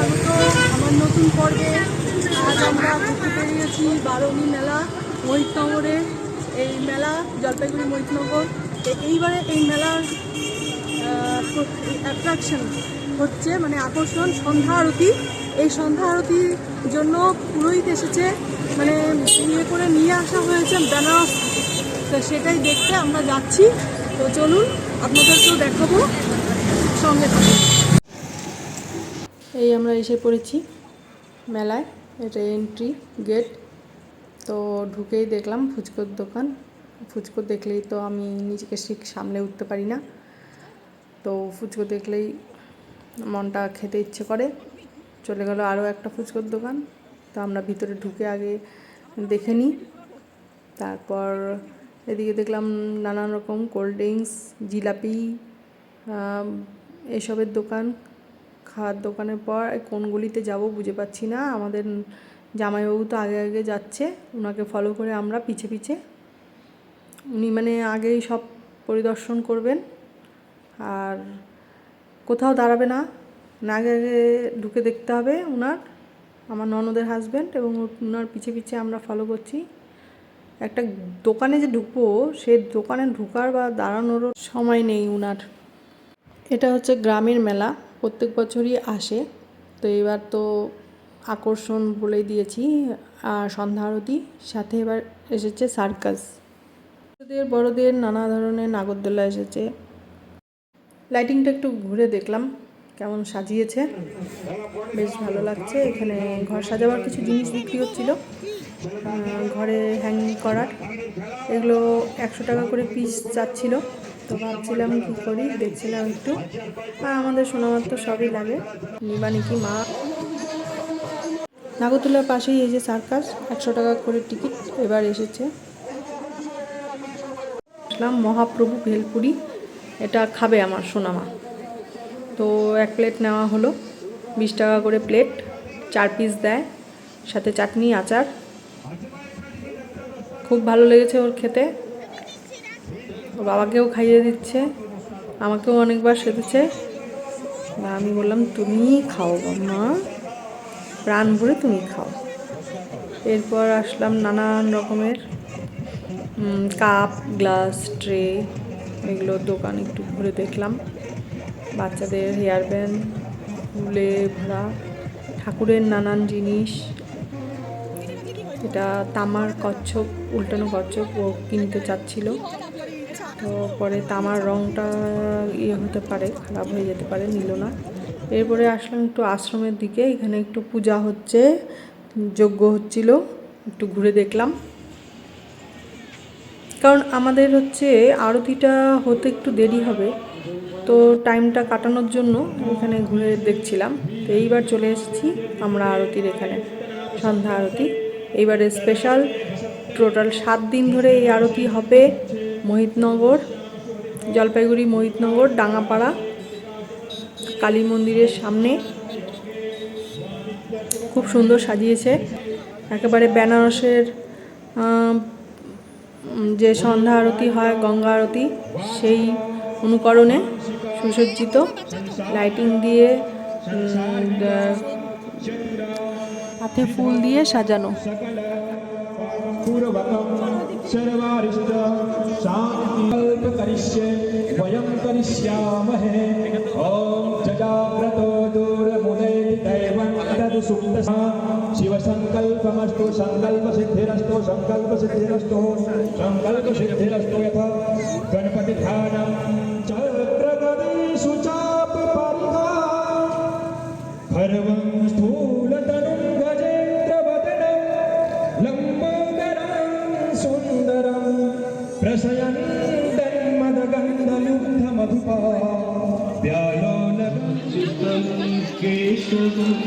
স্বাগত আমার নতুন পর্বে। আজ আমরা ঘুরতে পেরিয়েছি বারোনি মেলা মহিতনগরে। এই মেলা জলপাইগুড়ি মহিতনগর। এইবারে এই মেলার অ্যাট্রাকশন হচ্ছে মানে আকর্ষণ সন্ধ্যা আরতি। এই সন্ধ্যা আরতির জন্য পুরোহিত এসেছে, মানে ইয়ে করে নিয়ে আসা হয়েছে বেনারস। তো সেটাই দেখতে আমরা যাচ্ছি। তো চলুন আপনাদেরকেও দেখাবো, সঙ্গে থাকুন। এই আমরা এসে পড়েছি মেলায়, এটা এন্ট্রি গেট। তো ঢুকেই দেখলাম ফুচকোর দোকান। ফুচকো দেখলেই তো আমি নিজেকে ঠিক সামলে উঠতে পারি না, তো ফুচকো দেখলেই মনটা খেতে ইচ্ছে করে। চলে গেল আরও একটা ফুচকোর দোকান। তো আমরা ভিতরে ঢুকে আগে দেখে নিই, তারপর এদিকে দেখলাম নানান রকম কোল্ড ড্রিঙ্কস, জিলাপি, এসবের দোকান। খাওয়ার দোকানের পর কোন গলিতে যাব বুঝে পাচ্ছি না। আমাদের জামাইবাবু তো আগে আগে যাচ্ছে, ওনাকে ফলো করে আমরা পিছে পিছে। উনি মানে আগেই সব পরিদর্শন করবেন আর কোথাও দাঁড়াবে না, আগে আগে ঢুকে দেখতে হবে ওনার, আমার ননদের হাজব্যান্ড, এবং ওনার পিছে পিছে আমরা ফলো করছি। একটা দোকানে যে ঢুকবো, সে দোকানে ঢোকার বা দাঁড়ানোরও সময় নেই ওনার। এটা হচ্ছে গ্রামের মেলা, প্রত্যেক বছরই আসে। তো এবার তো আকর্ষণ বলেই দিয়েছি সন্ধ্যা আরতি, সাথে এবার এসেছে সার্কাস। ছোটদের বড়দের নানা ধরনের নাগরদোলা এসেছে। লাইটিংটা একটু ঘুরে দেখলাম কেমন সাজিয়েছে, বেশ ভালো লাগছে। এখানে ঘর সাজাবার কিছু জিনিস বিক্রি হচ্ছিল, ঘরে হ্যাঙ্গিং করার। এগুলো 100 টাকা করে পিস যাচ্ছিল। তো ভাবছিলাম কী করি, দেখছিলাম একটু। আর আমাদের সোনামার তো সবই লাগে, নিবানিকি মা। নাগরদোলার পাশেই এই যে সার্কাস, 100 টাকা করে টিকিট এবার এসেছে। মহাপ্রভু ভেলপুরি, এটা খাবে আমার সোনামা। তো 1 প্লেট নেওয়া হলো, 20 টাকা করে প্লেট, 4 পিস দেয়, সাথে চাটনি আচার। খুব ভালো লেগেছে ওর খেতে। ও বাবাকেও খাইয়ে দিচ্ছে, আমাকেও অনেকবার সেধেছে। আমি বললাম তুমি খাও মা, প্রাণ ভরে তুমি খাও। এরপর আসলাম নানান রকমের কাপ, গ্লাস, ট্রে, এগুলোর দোকান একটু ঘুরে দেখলাম। বাচ্চাদের হেয়ার ব্যান্ড, ফুলে ভরা, ঠাকুরের নানান জিনিস। এটা তামার কচ্ছপ, উল্টানো কচ্ছপ, ও কিনতে চাচ্ছিল। তো পরে তামার রঙটা হতে পারে, খারাপ হয়ে যেতে পারে, নিল না। এরপরে আসলাম একটু আশ্রমের দিকে। এখানে একটু পূজা হচ্ছে, যজ্ঞ হচ্ছিল, একটু ঘুরে দেখলাম। কারণ আমাদের হচ্ছে আরতিটা হতে একটু দেরি হবে, তো টাইমটা কাটানোর জন্য এখানে ঘুরে দেখছিলাম। তো এইবার চলে এসেছি আমরা আরতির এখানে, সন্ধ্যা আরতি। এইবারে স্পেশাল, টোটাল 7 দিন ধরে এই আরতি হবে মহিতনগর, জলপাইগুড়ি মহিতনগর ডাঙাপাড়া কালী মন্দিরের সামনে। খুব সুন্দর সাজিয়েছে, একেবারে বেনারসের যে সন্ধ্যা আরতি হয়, গঙ্গা আরতি, সেই অনুকরণে সুসজ্জিত, লাইটিং দিয়ে, হাতে ফুল দিয়ে সাজানো। शिव संकल्पमस्तु संकल्प सिद्धिरस्तु संकल्प सिद्धिरस्तु संकल्प सिद्धिरस्तु यथा गणपति ध्यानं चक्रगदेषु चाप परिधान भर्वं स्थूलतनुं गजेन्द्रवदनं लम्बोदरं सुन्दरं प्रशयन्तं मदगन्धयुग्धमधुपा व्यालोलनं चित्तं केशवं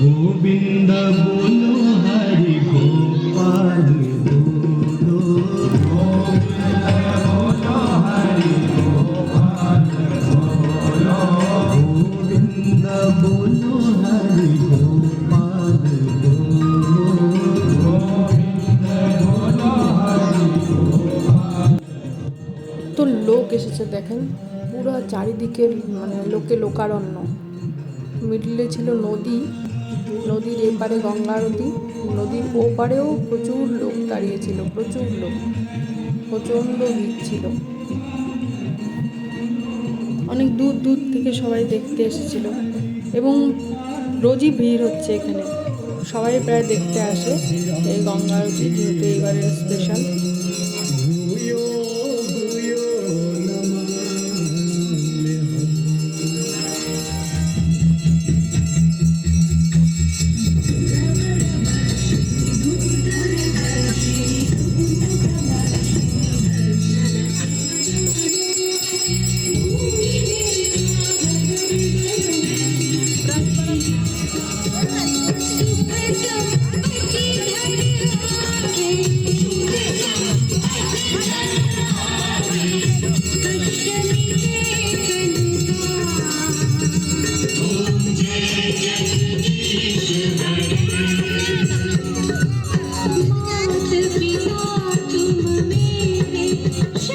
गोविंद बोलो हरि गोपाल बोलो, गोविंद बोलो हरि गोपाल बोलो, गोविंद बोलो हरि गोपाल बोलो, गोविंद बोलो हरि गोपाल। এসেছে দেখেন, পুরো চারিদিকে মানে লোকারণ্য। মিডলে ছিল নদী, নদীর এপারে গঙ্গা আরতি, নদীর ওপারেও প্রচুর লোক দাঁড়িয়েছিল, প্রচুর লোক, প্রচণ্ড ভিড় ছিল। অনেক দূর দূর থেকে সবাই দেখতে এসেছিল এবং রোজই ভিড় হচ্ছে এখানে, সবাই প্রায় দেখতে আসে এই গঙ্গা আরতি, যেহেতু এবারের স্পেশাল।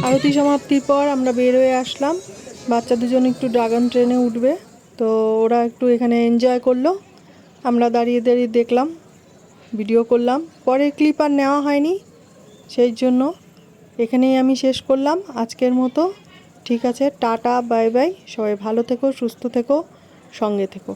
আরতি সমাপ্তির পর আমরা বের হয়ে আসলাম। বাচ্চা দুজন একটু ড্রাগন ট্রেনে উঠবে, তো ওরা একটু এখানে এনজয় করলো। আমরা দাঁড়িয়ে দাঁড়িয়ে দেখলাম, ভিডিও করলাম। পরের ক্লিপ আর নেওয়া হয়নি, সেই জন্য এখানেই আমি শেষ করলাম আজকের মতো। ঠিক আছে, টাটা, বাই বাই। সবাই ভালো থেকো, সুস্থ থেকো, সঙ্গে থেকো।